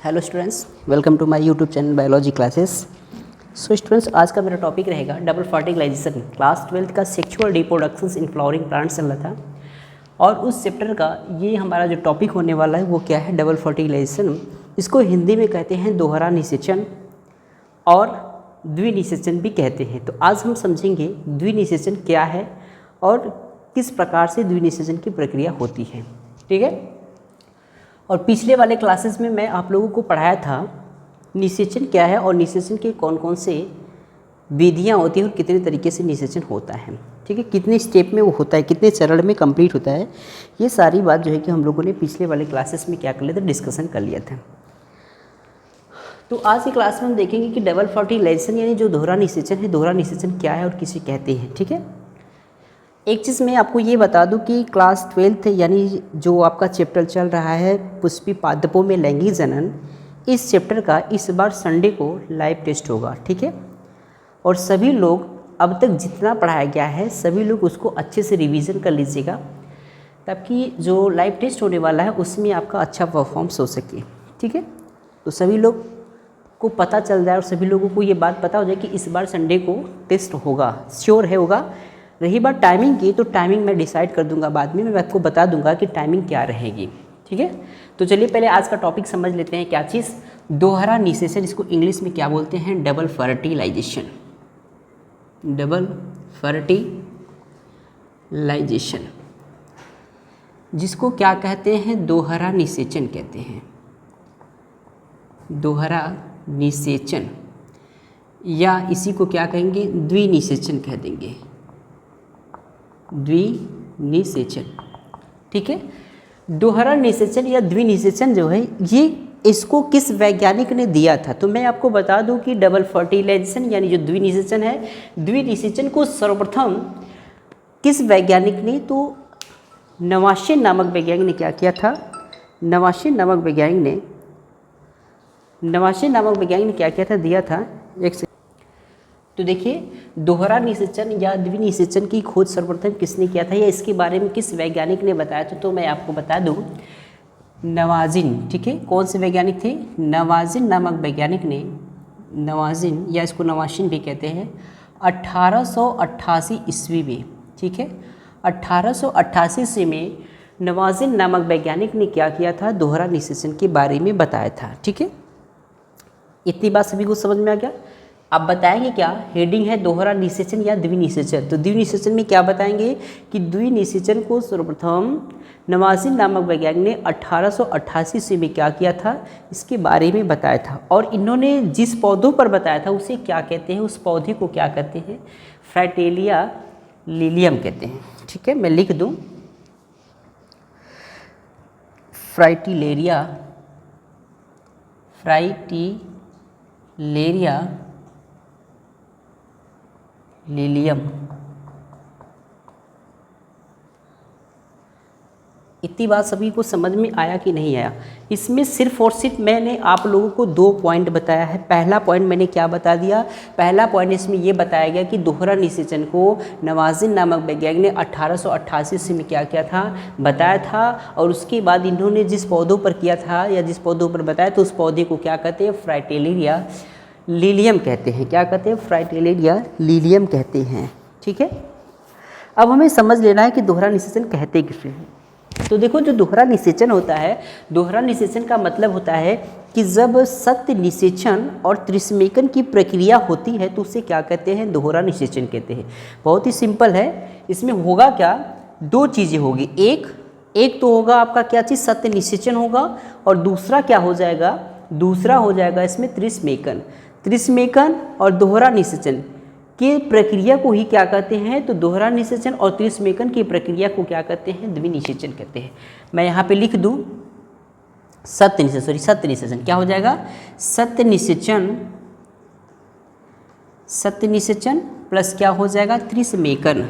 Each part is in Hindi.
Hello students, welcome to my YouTube channel biology classes. So students, आज का मेरा टॉपिक रहेगा डबल फर्टिलाइजेशन। क्लास 12th का sexual reproductions in flowering plants चल रहा था और उस चैप्टर का ये हमारा जो टॉपिक होने वाला है वो क्या है, डबल फर्टिलाइजेशन। इसको हिंदी में कहते हैं दोहरा निषेचन और द्विनिषेचन भी कहते हैं। तो आज हम समझेंगे द्विनिषेचन क्या है और किस प्रकार से द्विनिषेचन की प्रक्रिया होती है। ठीक है। और पिछले वाले क्लासेस में मैं आप लोगों को पढ़ाया था निषेचन क्या है और निषेचन के कौन कौन से विधियाँ होती हैं और कितने तरीके से निषेचन होता है। ठीक है, कितने स्टेप में वो होता है, कितने चरण में कंप्लीट होता है, ये सारी बात जो है कि हम लोगों ने पिछले वाले क्लासेस में क्या कर लिया था, डिस्कशन कर लिया था। तो आज की क्लास में हम देखेंगे कि डबल फर्टिलाइजेशन यानी जो दोहरा निषेचन है, दोहरा निषेचन क्या है और किसे कहते हैं। ठीक है। एक चीज़ मैं आपको ये बता दूं कि क्लास 12th यानी जो आपका चैप्टर चल रहा है पुष्पी पादपों में लैंगिक जनन, इस चैप्टर का इस बार संडे को लाइव टेस्ट होगा। ठीक है। और सभी लोग अब तक जितना पढ़ाया गया है सभी लोग उसको अच्छे से रिवीजन कर लीजिएगा ताकि जो लाइव टेस्ट होने वाला है उसमें आपका अच्छा परफॉर्मेंस हो सके। ठीक है। तो सभी लोग को पता चल जाए और सभी लोगों को ये बात पता हो जाए कि इस बार संडे को टेस्ट होगा, श्योर है होगा। रही बात टाइमिंग की, तो टाइमिंग मैं डिसाइड कर दूंगा बाद में, मैं आपको बता दूंगा कि टाइमिंग क्या रहेगी। ठीक है। तो चलिए पहले आज का टॉपिक समझ लेते हैं। क्या चीज़? दोहरा निषेचन। इसको इंग्लिश में क्या बोलते हैं? Double fertilisation. डबल फर्टिलाइजेशन जिसको क्या कहते हैं? दोहरा निषेचन कहते हैं। दोहरा निषेचन या इसी को क्या कहेंगे? द्विनिषेचन कह देंगे। द्विनिषेचन। ठीक है। दोहरा निषेचन या द्विनिषेचन जो है ये इसको किस वैज्ञानिक ने दिया था? तो मैं आपको बता दूं कि डबल फर्टिलाइजेशन यानी जो द्विनिषेचन है, द्विनिषेचन को सर्वप्रथम किस वैज्ञानिक ने? तो नवाशे नामक वैज्ञानिक ने क्या किया था? नवाशे नामक वैज्ञानिक ने क्या किया था? दिया था। तो देखिए, दोहरा निषेचन या द्विनिषेचन की खोज सर्वप्रथम किसने किया था या इसके बारे में किस वैज्ञानिक ने बताया था? तो मैं आपको बता दूं, नवाजिन। ठीक है। कौन से वैज्ञानिक थे? नवाजिन नामक वैज्ञानिक ने, नवाजिन या इसको नवाशिन भी कहते हैं, 1888 ईस्वी में। ठीक है। 1888 ईस्वी में नवाजिन नामक वैज्ञानिक ने क्या किया था? दोहरा निषेचन के बारे में बताया था। ठीक है। इतनी बात सभी को समझ में आ गया? अब बताएंगे क्या? हेडिंग है दोहरा निषेचन या द्विनिषेचन। तो द्विनिषेचन में क्या बताएंगे कि द्विनिषेचन को सर्वप्रथम नवाजिन नामक वैज्ञानिक ने 1888 ईस्वी में क्या किया था? इसके बारे में बताया था। और इन्होंने जिस पौधों पर बताया था उसे क्या कहते हैं? उस पौधे को क्या कहते हैं? फ्राइटेलिया लिलियम कहते हैं। ठीक है, मैं लिख दूं, फ्राइटिलेरिया लिलियम। इतनी बात सभी को समझ में आया कि नहीं आया? इसमें सिर्फ और सिर्फ मैंने आप लोगों को 2 पॉइंट बताया है। पहला पॉइंट मैंने क्या बता दिया? पहला पॉइंट इसमें ये बताया गया कि दोहरा निषेचन को नवाजिन नामक वैज्ञानिक ने 1888 ईस्वी में क्या किया था? बताया था। और उसके बाद इन्होंने जिस पौधों पर किया था या जिस पौधों पर बताया तो उस पौधे को क्या कहते हैं? फ्राइटेलिया लिलियम कहते हैं। क्या कहते हैं? फ्राइटेलिया लिलियम कहते हैं। ठीक है। अब हमें समझ लेना है कि दोहरा निषेचन कहते किसे हैं। तो देखो, जो दोहरा निषेचन होता है, दोहरा निषेचन का मतलब होता है कि जब सत्य निषेचन और त्रिस्मेकन की प्रक्रिया होती है तो उसे क्या कहते हैं? दोहरा निषेचन कहते हैं। बहुत ही सिंपल है। इसमें होगा क्या? 2 चीज़ें होगी। एक तो होगा आपका क्या चीज़? सत्य निषेचन होगा और दूसरा क्या हो जाएगा? दूसरा हो जाएगा इसमें त्रिस्मेकन। त्रिस्मेकन और दोहरा निषेचन की प्रक्रिया को ही क्या कहते हैं? तो दोहरा निषेचन और त्रिस्मेकन की प्रक्रिया को क्या कहते हैं? द्विनिषेचन कहते हैं। मैं यहाँ पे लिख दूँ सत्य निषेचन। क्या हो जाएगा? सत्य निषेचन प्लस क्या हो जाएगा? त्रिस्मेकन।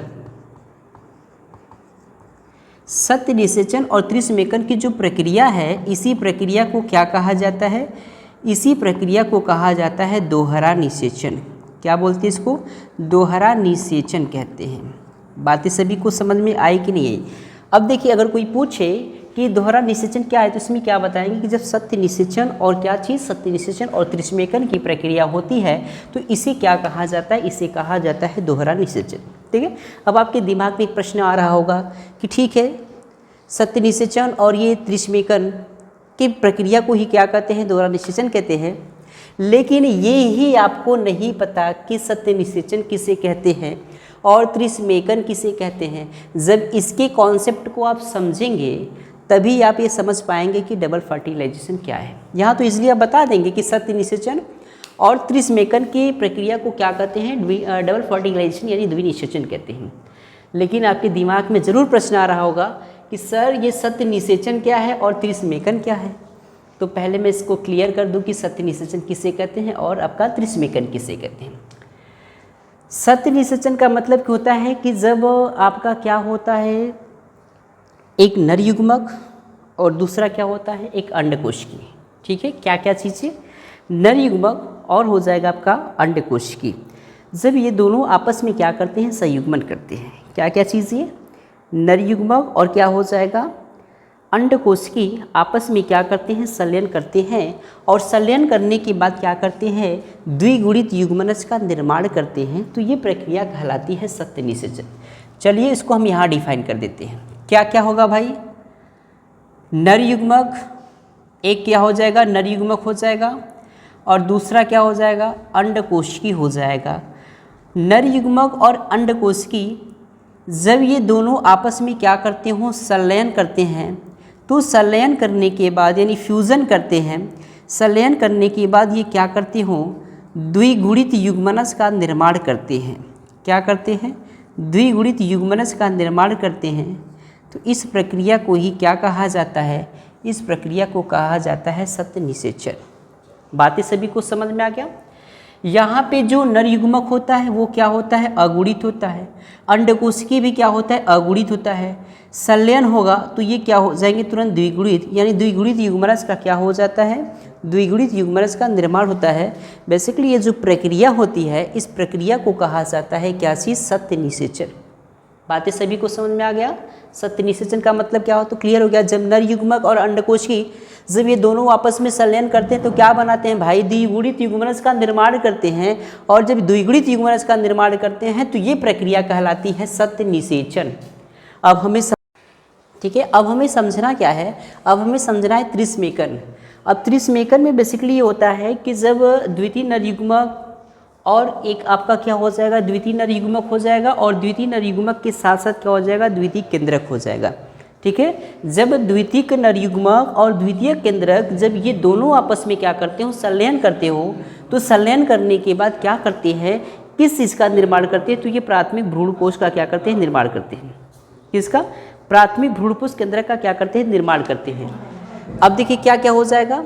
सत्य निषेचन और त्रिस्मेकन की जो प्रक्रिया है, इसी प्रक्रिया को क्या कहा जाता है? इसी प्रक्रिया को कहा जाता है दोहरा निषेचन। क्या बोलते हैं इसको? दोहरा निषेचन कहते हैं। बातें सभी को समझ में आई कि नहीं आई? अब देखिए, अगर कोई पूछे कि दोहरा निषेचन क्या है, तो इसमें क्या बताएंगे कि जब सत्य निषेचन और क्या चीज़, सत्य निषेचन और त्रिस्मेकन की प्रक्रिया होती है तो इसे क्या कहा जाता है, इसे कहा जाता है दोहरा निषेचन। ठीक है, अब आपके दिमाग में एक प्रश्न आ रहा होगा कि ठीक है, सत्य निषेचन और ये त्रिस्मेकन की प्रक्रिया को ही क्या कहते हैं, दोहरा निषेचन कहते हैं, लेकिन ये ही आपको नहीं पता कि सत्य निषेचन किसे कहते हैं और त्रिस्मेकन किसे कहते हैं। जब इसके कॉन्सेप्ट को आप समझेंगे तभी आप ये समझ पाएंगे कि डबल फर्टिलाइजेशन क्या है। यहाँ तो इसलिए आप बता देंगे कि सत्य निषेचन और त्रिस्मेकन की प्रक्रिया को क्या कहते हैं, डबल फर्टिलाइजेशन यानी द्विनिषेचन कहते हैं। लेकिन आपके दिमाग में ज़रूर प्रश्न आ रहा होगा कि सर ये सत्य निषेचन क्या है और त्रिस्मेकन क्या है। तो पहले मैं इसको क्लियर कर दूं कि सत्य निषेचन किसे कहते हैं और आपका त्रिस्मेकन किसे कहते हैं। सत्य निषेचन का मतलब होता है कि जब आपका क्या होता है, एक नर युग्मक और दूसरा क्या होता है, एक अंडकोशिकी। ठीक है, क्या क्या चीज़ें, नर युग्मक और हो जाएगा आपका अंडकोशिकी। जब ये दोनों आपस में क्या करते हैं, संयुग्मन करते हैं। क्या क्या चीज़ें, नर युग्मक और क्या हो जाएगा, अंडकोशिकी आपस में क्या करते हैं, संलयन करते हैं और संलयन करने के बाद क्या करते हैं, द्विगुणित युग्मनज का निर्माण करते हैं। तो ये प्रक्रिया कहलाती है सत्य निषेचन। चलिए इसको हम यहाँ डिफाइन कर देते हैं। क्या क्या होगा भाई, नर युग्मक, एक क्या हो जाएगा, नर युग्मक हो जाएगा और दूसरा क्या हो जाएगा, अंडकोशिकी हो जाएगा। नर युग्मक और अंडकोशिकी जब ये दोनों आपस में क्या करते हो, संलयन करते हैं, तो संलयन करने के बाद यानी फ्यूज़न करते हैं, संलयन करने के बाद ये क्या करते हो, द्विगुणित युग्मनज का निर्माण करते हैं। क्या करते हैं, द्विगुणित युग्मनज का निर्माण करते हैं। तो इस प्रक्रिया को ही क्या कहा जाता है, इस प्रक्रिया को कहा जाता है सत्य निषेचन। बातें सभी को समझ में आ गया। यहाँ पे जो नर युग्मक होता है वो क्या होता है, अगुणित होता है। अंडकोशिकी भी क्या होता है, अगुणित होता है। संलयन होगा तो ये क्या हो जाएंगे, तुरंत द्विगुणित, यानी द्विगुणित युग्मनज का क्या हो जाता है, द्विगुणित युग्मनज का निर्माण होता है। बेसिकली ये जो प्रक्रिया होती है इस प्रक्रिया को कहा जाता है क्या चीज़, सत्य निषेचन। बातें सभी को समझ में आ गया। सत्य निषेचन का मतलब क्या हो, तो क्लियर हो गया। जब नर युग्मक और अंडकोशिकी जब ये दोनों आपस में संलयन करते हैं तो क्या बनाते हैं भाई, द्विगुणित युग्मनज का निर्माण करते हैं। और जब द्विगुणित युग्मनज का निर्माण करते हैं तो ये प्रक्रिया कहलाती है सत्य निषेचन। अब हमें ठीक है, अब हमें समझना क्या है, अब हमें समझना है त्रिस्मेकन। अब त्रिस्मेकन में बेसिकली ये होता है कि जब द्वितीय नर युग्मक और एक आपका क्या हो जाएगा, द्वितीय नर युग्मक हो जाएगा और द्वितीय नर युग्मक के साथ साथ क्या हो जाएगा, द्वितीय केंद्रक हो जाएगा। ठीक है, जब द्वितीयक नर युग्मक और द्वितीय केंद्रक जब ये दोनों आपस में क्या करते हो, संलयन करते हो, तो संलयन करने के बाद क्या करते हैं, किस चीज़ का निर्माण करते हैं, तो ये प्राथमिक भ्रूणपोष का क्या करते हैं, निर्माण करते हैं। किसका, प्राथमिक भ्रूणपोष केंद्रक का क्या करते हैं, निर्माण करते हैं। अब देखिए क्या क्या हो जाएगा,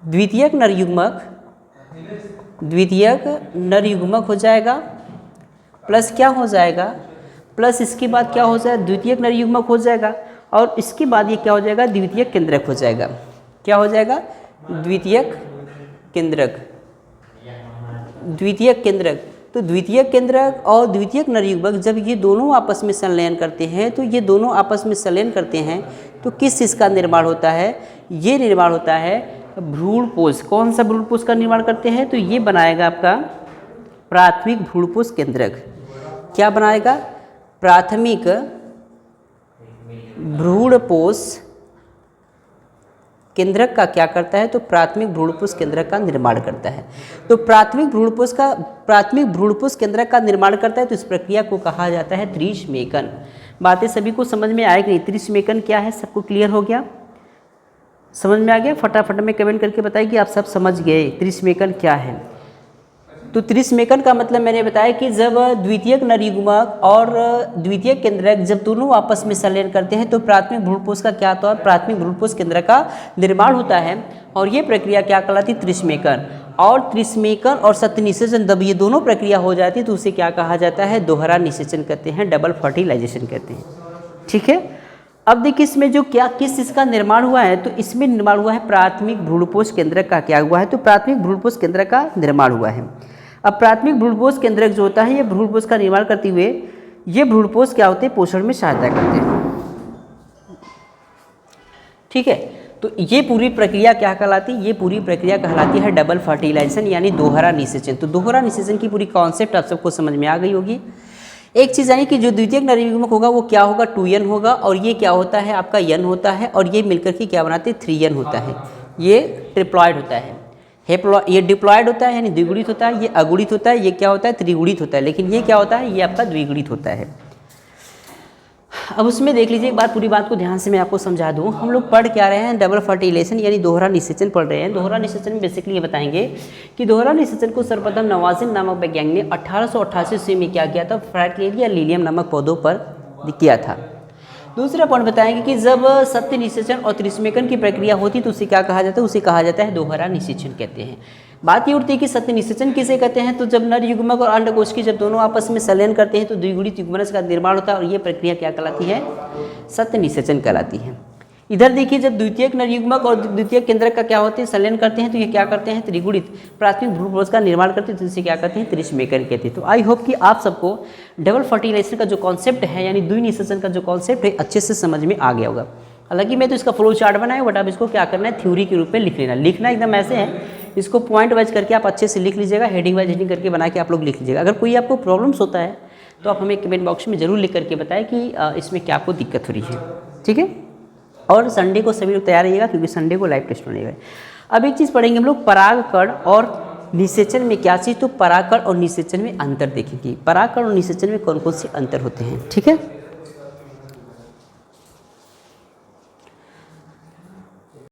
द्वितीयक नर युग्मक, द्वितीयक नर युग्मक हो जाएगा प्लस क्या हो जाएगा, प्लस इसके बाद क्या हो जाएगा, द्वितीयक नर युग्मक हो जाएगा और इसके बाद ये क्या हो जाएगा, द्वितीयक केंद्रक हो जाएगा। क्या हो जाएगा, द्वितीयक केंद्रक, द्वितीयक केंद्रक। तो द्वितीयक केंद्रक और द्वितीयक नर युग्मक जब ये दोनों आपस में संलयन करते हैं, तो ये दोनों आपस में संलयन करते हैं तो किस चीज़ का निर्माण होता है, ये निर्माण होता है भ्रूणपोष। कौन सा भ्रूणपोष का निर्माण करते हैं, तो ये बनाएगा आपका प्राथमिक भ्रूणपोष केंद्रक। क्या बनाएगा, प्राथमिक भ्रूणपोष केंद्रक का क्या करता है, तो प्राथमिक भ्रूणपोष केंद्रक का निर्माण करता है। तो प्राथमिक भ्रूणपोष केंद्रक का निर्माण करता है, तो इस प्रक्रिया को कहा जाता है त्रिस्मेकन। बातें सभी को समझ में आएगी नहीं, त्रिस्मेकन क्या है, सबको क्लियर हो गया, समझ में आ गया। फटाफट में कमेंट करके बताइए कि आप सब समझ गए त्रिस्मेकन क्या है। तो त्रिस्मेकन का मतलब मैंने बताया कि जब द्वितीयक नर युग्मक और द्वितीयक केंद्रक जब दोनों आपस में संलयन करते हैं तो प्राथमिक भ्रूणपोष का क्या होता है, प्राथमिक भ्रूणपोष केंद्रक का निर्माण होता है और ये प्रक्रिया क्या कहलाती है, त्रिस्मेकन। और त्रिस्मेकन और सत्य निषेचन जब ये दोनों प्रक्रिया हो जाती है तो उसे क्या कहा जाता है, दोहरा निषेचन कहते हैं, डबल फर्टिलाइजेशन कहते हैं। ठीक है, अब देखिए इसमें जो क्या किस चीज़ का निर्माण हुआ है, तो इसमें निर्माण हुआ है प्राथमिक भ्रूणपोष केंद्रक का। क्या हुआ है, तो प्राथमिक भ्रूणपोष केंद्रक का निर्माण हुआ है। अब प्राथमिक भ्रूणपोष केंद्रक जो होता है ये भ्रूणपोष का निर्माण करते हुए ये भ्रूणपोष क्या होते हैं, पोषण में सहायता करते हैं। ठीक है। तो ये पूरी प्रक्रिया क्या कहलाती है? ये पूरी प्रक्रिया कहलाती है डबल फर्टिलाइजेशन यानी दोहरा निषेचन। तो दोहरा निषेचन की पूरी कॉन्सेप्ट आप सबको समझ में आ गई होगी। एक चीज़ यानी कि जो द्वितीयक नरयुग्मक होगा वो क्या होगा? 2n होगा, और ये क्या होता है? आपका n होता है, और ये मिलकर के क्या बनाते हैं? 3n होता है। ये ट्रिप्लॉइड होता है। ये डिप्लॉइड होता है यानी द्विगुणित होता है, ये अगुणित होता है, ये क्या होता है? त्रिगुणित होता है। लेकिन ये क्या होता है? ये आपका द्विगुणित होता है। अब उसमें देख लीजिए एक बार, पूरी बात को ध्यान से मैं आपको समझा दूं। हम लोग पढ़ क्या रहे हैं? डबल फर्टिलाइजेशन यानी दोहरा निषेचन पढ़ रहे हैं। दोहरा निषेचन में बेसिकली ये बताएंगे कि दोहरा निषेचन को सर्वप्रथम नवाजिन नामक वैज्ञानिक ने 1888 ईस्वी में क्या किया था? फ्रैटलेरिया लिलियम नामक पौधों पर किया था। दूसरा पॉइंट बताएंगे कि जब सत्य निषेचन और त्रिस्मेकन की प्रक्रिया होती तो उसे क्या कहा जाता है? उसे कहा जाता है दोहरा निषेचन कहते हैं। बात ये उठती है कि सत्य निषेचन किसे कहते हैं? तो जब नर युग्मक और अंडकोश की जब दोनों आपस में संलयन करते हैं तो द्विगुणित युग्मनज का निर्माण होता है, और ये प्रक्रिया क्या कहलाती है? सत्य निषेचन कहलाती है। इधर देखिए, जब द्वितीयक नर युग्मक और द्वितीयक केंद्रक का क्या होते हैं? संलयन करते हैं तो ये क्या करते हैं? त्रिगुणित प्राथमिक भ्रूणपोष का निर्माण करते हैं, तो इसे क्या कहते हैं? त्रिस्मेकन कहते हैं। तो आई होप कि आप सबको डबल फर्टिलाइजेशन का जो कॉन्सेप्ट है यानी द्विनिषेचन का जो कॉन्सेप्ट है अच्छे से समझ में आ गया होगा। हालांकि मैं तो इसका फ्लो चार्ट बनाया, बट आप इसको क्या करना है? थ्योरी के रूप में लिख लेना। लिखना एकदम ऐसे है, इसको पॉइंट वाइज करके आप अच्छे से लिख लीजिएगा, हेडिंग वाइज हेडिंग करके बना के आप लोग लिख लीजिएगा। अगर कोई आपको प्रॉब्लम्स होता है तो आप हमें कमेंट बॉक्स में जरूर लिख करके बताएं कि इसमें क्या आपको दिक्कत हो रही है, ठीक है। और संडे को सभी लोग तैयार रहिएगा क्योंकि संडे को लाइव टेस्ट होने वाला है। अब एक चीज़ पढ़ेंगे हम लोग, परागकण और निषेचन में क्या चीज़? तो परागकण और निषेचन में अंतर देखेंगे। परागकण और निषेचन में कौन कौन से अंतर होते हैं, ठीक है।